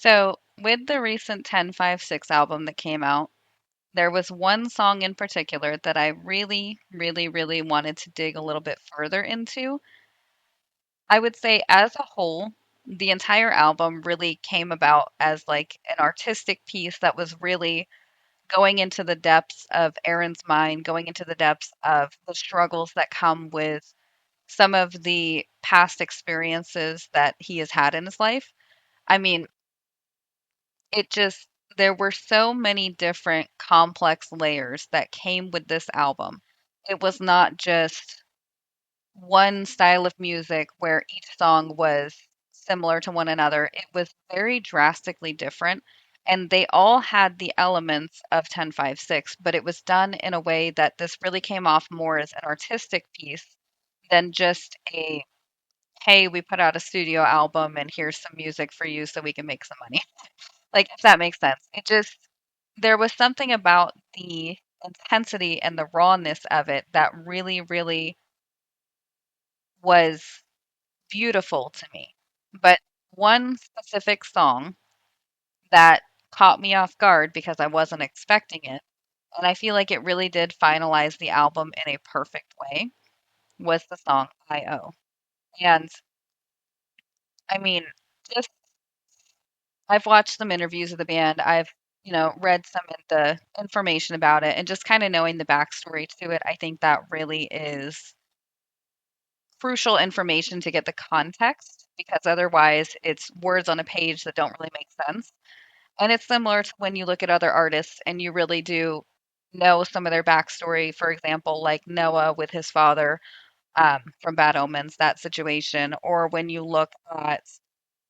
So, with the recent 1056 album that came out, there was one song in particular that I really, really, really wanted to dig a little bit further into. I would say, as a whole, the entire album really came about as like an artistic piece that was really going into the depths of Aaron's mind, going into the depths of the struggles that come with some of the past experiences that he has had in his life. I mean, it just, there were so many different complex layers that came with this album. It was not just one style of music where each song was similar to one another. It was very drastically different. And they all had the elements of 1056, but it was done in a way that this really came off more as an artistic piece than just a, hey, we put out a studio album and here's some music for you so we can make some money. Like, if that makes sense. It just, there was something about the intensity and the rawness of it that really, really was beautiful to me. But one specific song that caught me off guard because I wasn't expecting it, and I feel like it really did finalize the album in a perfect way, was the song I.O. And I mean, just, I've watched some interviews of the band. I've read some of the information about it, and just kind of knowing the backstory to it, I think that really is crucial information to get the context because otherwise it's words on a page that don't really make sense. And it's similar to when you look at other artists and you really do know some of their backstory. For example, like Noah with his father from Bad Omens, that situation, or when you look at,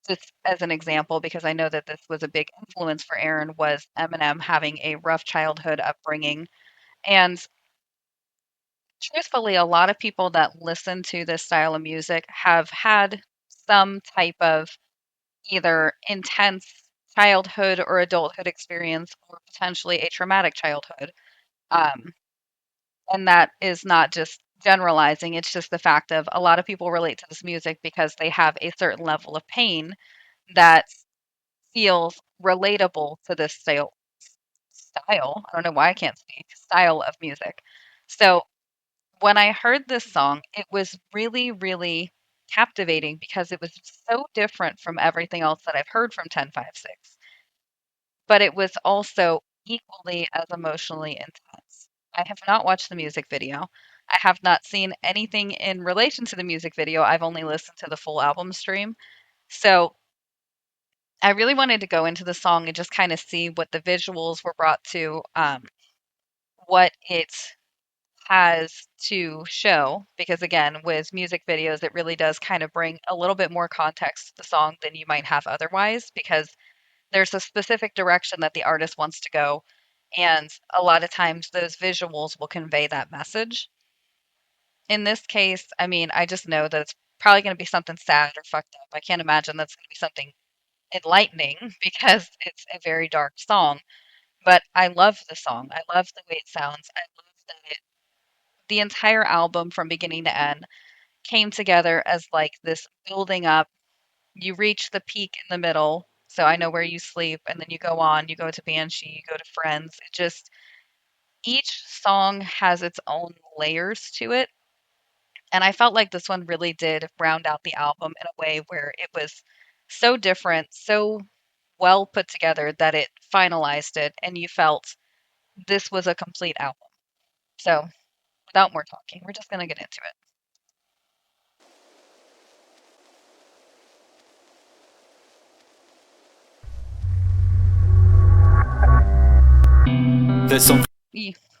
just as an example, because I know that this was a big influence for Aaron, was Eminem having a rough childhood upbringing. And truthfully, a lot of people that listen to this style of music have had some type of either intense childhood or adulthood experience or potentially a traumatic childhood. Um, and that is not just generalizing, it's just the fact of a lot of people relate to this music because they have a certain level of pain that feels relatable to this style. I don't know why I can't speak. Style of music. So when I heard this song, it was really, really captivating because it was so different from everything else that I've heard from 1056, but it was also equally as emotionally intense. I have not watched the music video. I have not seen anything in relation to the music video. I've only listened to the full album stream. So I really wanted to go into the song and just kind of see what the visuals were brought to, what it has to show. Because again, with music videos, it really does kind of bring a little bit more context to the song than you might have otherwise, because there's a specific direction that the artist wants to go. And a lot of times those visuals will convey that message. In this case, I mean, I just know that it's probably going to be something sad or fucked up. I can't imagine that's going to be something enlightening because it's a very dark song. But I love the song. I love the way it sounds. I love that the entire album from beginning to end came together as like this building up. You reach the peak in the middle. So I know where you sleep, and then you go on, you go to Banshee, you go to Friends. It just, each song has its own layers to it. And I felt like this one really did round out the album in a way where it was so different, so well put together that it finalized it, and you felt this was a complete album. So, without more talking, we're just going to get into it. There's some.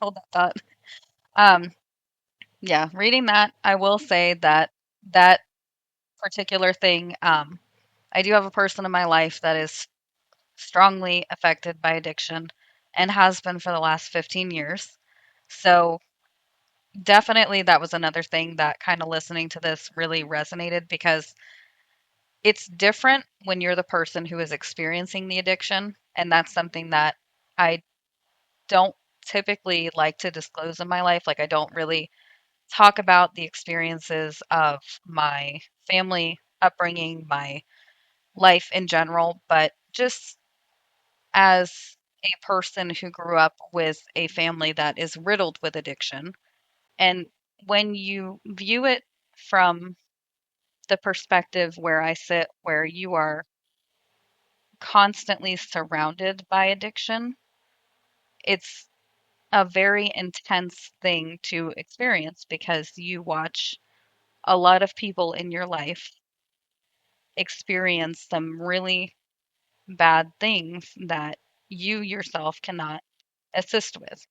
Hold that thought. Um, yeah, reading that, I will say that that particular thing, I do have a person in my life that is strongly affected by addiction and has been for the last 15 years. So, definitely that was another thing that kind of listening to this really resonated because it's different when you're the person who is experiencing the addiction. And that's something that I don't typically like to disclose in my life. Like, I don't really talk about the experiences of my family upbringing, my life in general. But just as a person who grew up with a family that is riddled with addiction, and when you view it from the perspective where I sit, where you are constantly surrounded by addiction, it's a very intense thing to experience because you watch a lot of people in your life experience some really bad things that you yourself cannot assist with.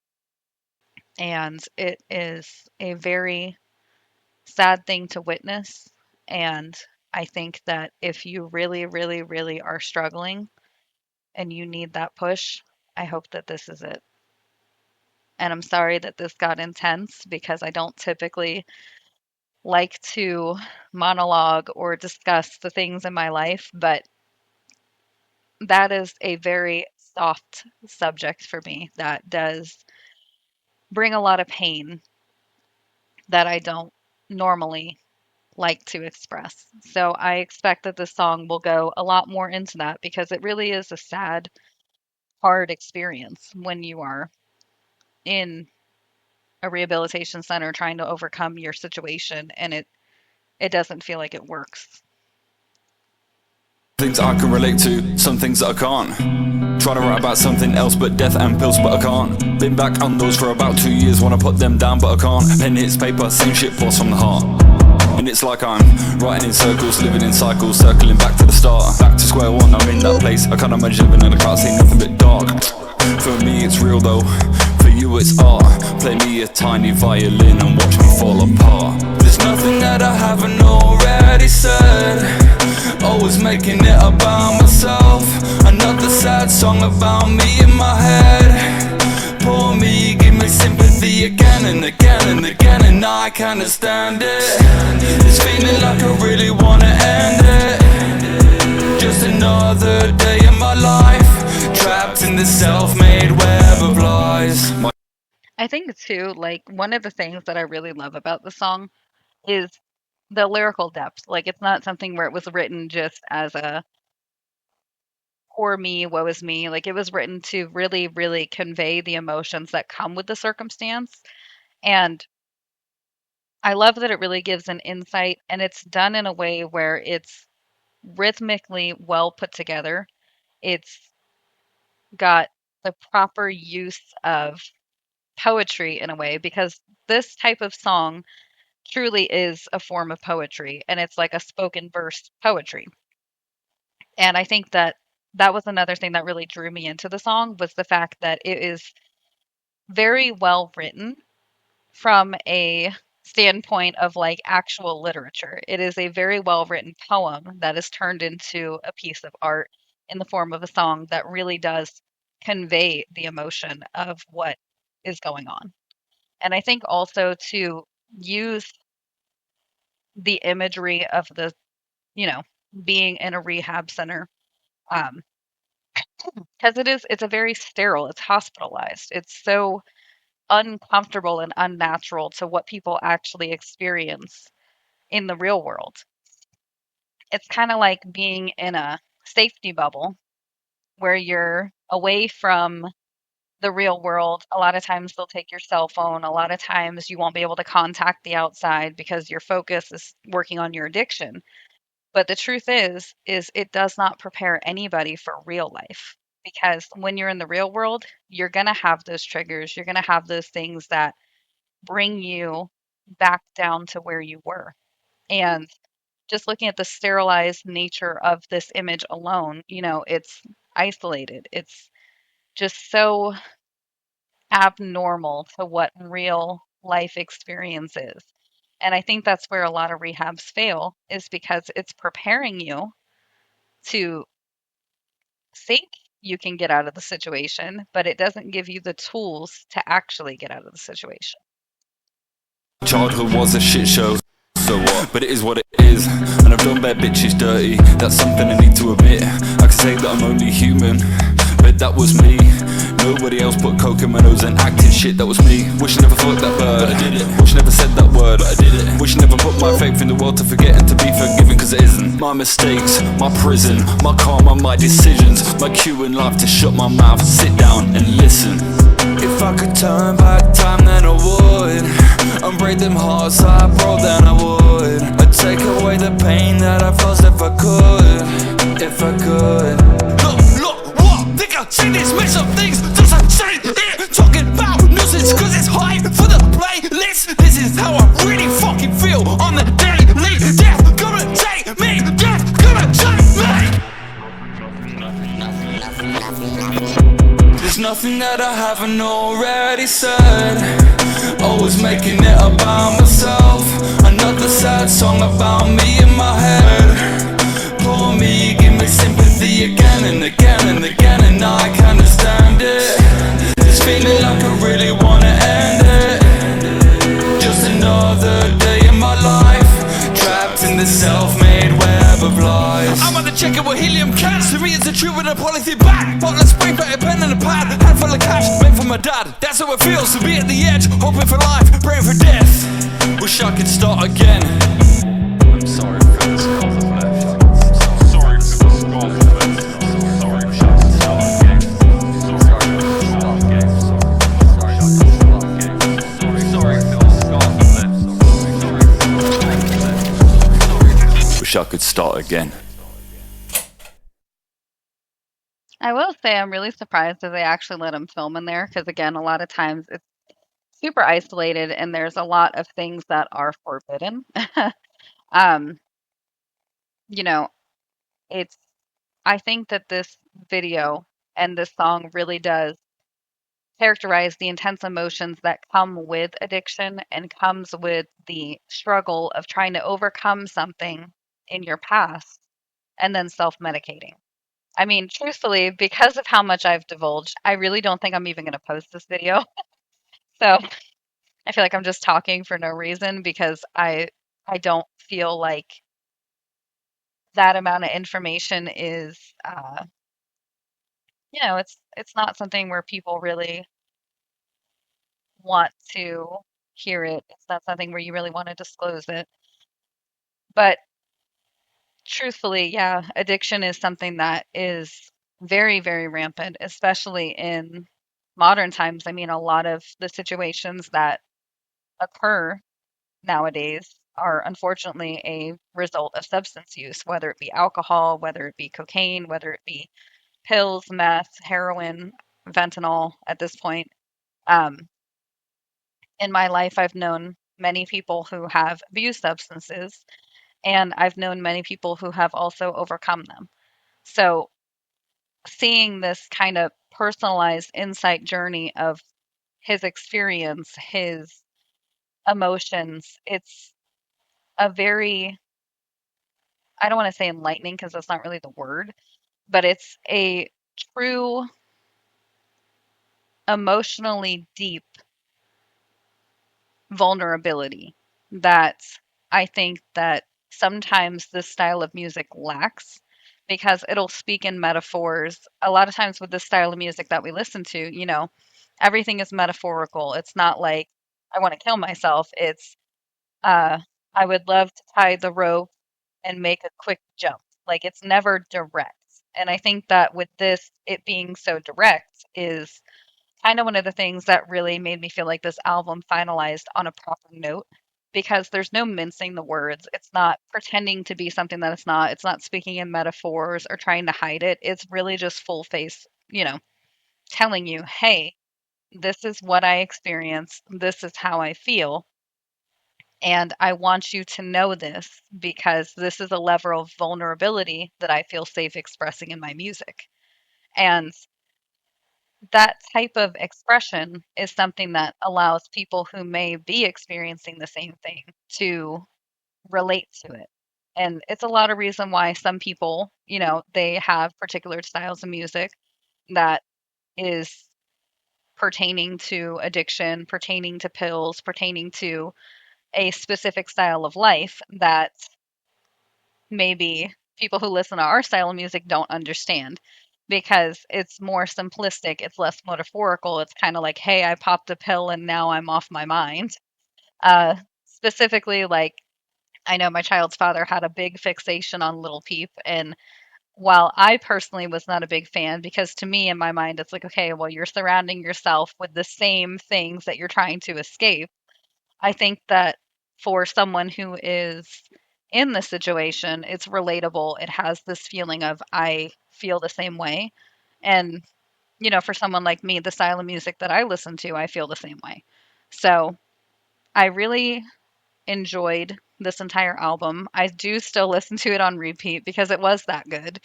And it is a very sad thing to witness. And I think that if you really, really, really are struggling and you need that push, I hope that this is it. And I'm sorry that this got intense because I don't typically like to monologue or discuss the things in my life, but that is a very soft subject for me that does bring a lot of pain that I don't normally like to express. So I expect that this song will go a lot more into that because it really is a sad, hard experience when you are in a rehabilitation center trying to overcome your situation and it doesn't feel like it works. Things I can relate to, some things that I can't. Trying to write about something else but death and pills, but I can't. Been back on those for about 2 years, wanna put them down but I can't. Pen hits paper, same shit force from the heart. And it's like I'm writing in circles, living in cycles, circling back to the start. Back to square one, I'm in that place. I can't imagine living and I can't see nothing but dark. For me it's real though, for you it's art. Play me a tiny violin and watch me fall apart. There's nothing that I haven't already said. Always making it about myself. Another sad song about me in my head. Poor me, give me sympathy again and again and again, and I can't stand it. It's feeling like I really wanna end it. Just another day in my life, trapped in this self-made web of lies. I think too, like one of the things that I really love about the song is the lyrical depth. Like it's not something where it was written just as a poor me, woe is me. Like it was written to really, really convey the emotions that come with the circumstance. And I love that it really gives an insight and it's done in a way where it's rhythmically well put together. It's got the proper use of poetry in a way because this type of song truly is a form of poetry and it's like a spoken verse poetry. And I think that that was another thing that really drew me into the song was the fact that it is very well written from a standpoint of like actual literature. It is a very well written poem that is turned into a piece of art in the form of a song that really does convey the emotion of what is going on. And I think also to use the imagery of the, you know, being in a rehab center, because it's a very sterile, it's hospitalized. It's so uncomfortable and unnatural to what people actually experience in the real world. It's kind of like being in a safety bubble where you're away from the real world. A lot of times they'll take your cell phone. A lot of times you won't be able to contact the outside because your focus is working on your addiction. But the truth is it does not prepare anybody for real life because when you're in the real world, you're going to have those triggers. You're going to have those things that bring you back down to where you were. And just looking at the sterilized nature of this image alone, you know, it's isolated. It's just so abnormal to what real life experience is. And I think that's where a lot of rehabs fail is because it's preparing you to think you can get out of the situation, but it doesn't give you the tools to actually get out of the situation. Childhood was a shit show, so what? But it is what it is, and I've done bad bitches dirty. That's something I need to admit. I can say that I'm only human, but that was me. Nobody else put coke in my nose and acted shit, that was me. Wish I never thought that bird, but I did it. Wish I never said that word, but I did it. Wish I never put my faith in the world to forget and to be forgiven, cause it isn't. My mistakes, my prison, my karma, my decisions, my cue in life to shut my mouth, sit down and listen. If I could turn back time then I would, and break them hearts I broke then I would. I'd take away the pain that I've lost if I could, if I could. Look, what? Think I see this mess of things? Does I say it? Talking about nuisance cause it's high for the playlist. This is how I really fucking feel on the daily. Death gonna take me, death gonna take me. There's nothing that I haven't already said. Always making it about myself. Another sad song about me in my head. Poor me, give me sympathy again and again and again, and I can't understand it. This feeling like I really wanna end it. Just another day in my life, trapped in the self-made web of lies. I'm on the checker with helium cans. To me it's the truth with a polythene bag. Bottle of spring, a pen and a pad. Handful of cash, made for my dad. That's how it feels to be at the edge, hoping for life, praying for death. Wish I could start again. I'm sorry for this cause of left. I'm sorry for the scars of left. I'm sorry, wish I could start again. Sorry, I could start again. Sorry, I could start again. Sorry for the scars of left. Sorry for the scars of left. Wish I could start again. I will say I'm really surprised that they actually let him film in there because, again, a lot of times it's super isolated and there's a lot of things that are forbidden. um, you know, it's, I think that this video and this song really does characterize the intense emotions that come with addiction and comes with the struggle of trying to overcome something in your past and then self-medicating. I mean, truthfully, because of how much I've divulged, I really don't think I'm even going to post this video. So I feel like I'm just talking for no reason because I don't feel like that amount of information is it's not something where people really want to hear it. It's not something where you really want to disclose it. But truthfully, yeah, addiction is something that is very, very rampant, especially in modern times. I mean, a lot of the situations that occur nowadays are unfortunately a result of substance use, whether it be alcohol, whether it be cocaine, whether it be pills, meth, heroin, fentanyl at this point. Um, in my life, I've known many people who have abused substances, and I've known many people who have also overcome them. So, seeing this kind of personalized insight journey of his experience, his emotions, it's a very, I don't want to say enlightening because that's not really the word, but it's a true, emotionally deep vulnerability that I think that sometimes this style of music lacks because it'll speak in metaphors. A lot of times with this style of music that we listen to, everything is metaphorical. It's not like I want to kill myself. It's uh, I would love to tie the rope and make a quick jump. Like it's never direct. And I think that with this, it being so direct is kind of one of the things that really made me feel like this album finalized on a proper note because there's no mincing the words. It's not pretending to be something that it's not. It's not speaking in metaphors or trying to hide it. It's really just full face, telling you, hey, this is what I experienced. This is how I feel. And I want you to know this because this is a level of vulnerability that I feel safe expressing in my music. And that type of expression is something that allows people who may be experiencing the same thing to relate to it. And it's a lot of reason why some people, they have particular styles of music that is pertaining to addiction, pertaining to pills, pertaining to a specific style of life that maybe people who listen to our style of music don't understand because it's more simplistic, it's less metaphorical. It's kind of like, hey, I popped a pill and now I'm off my mind. Uh, Specifically, like, I know my child's father had a big fixation on Little Peep, and while I personally was not a big fan, because to me in my mind it's like, okay, well, you're surrounding yourself with the same things that you're trying to escape. I think that for someone who is in the situation, it's relatable. It has this feeling of, I feel the same way. And, for someone like me, the style of music that I listen to, I feel the same way. So I really enjoyed this entire album. I do still listen to it on repeat because it was that good.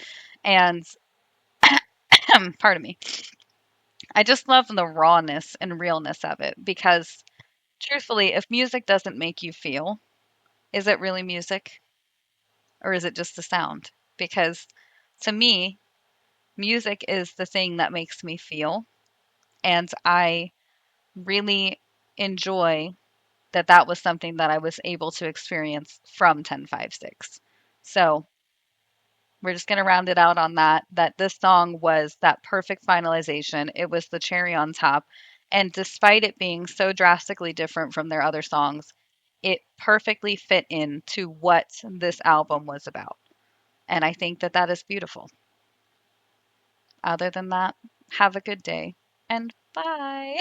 And pardon me. I just love the rawness and realness of it because truthfully, if music doesn't make you feel, is it really music or is it just a sound? Because to me, music is the thing that makes me feel. And I really enjoy that that was something that I was able to experience from 1056. So we're just going to round it out on that this song was that perfect finalization. It was the cherry on top. And despite it being so drastically different from their other songs, it perfectly fit into what this album was about. And I think that that is beautiful. Other than that, have a good day and bye.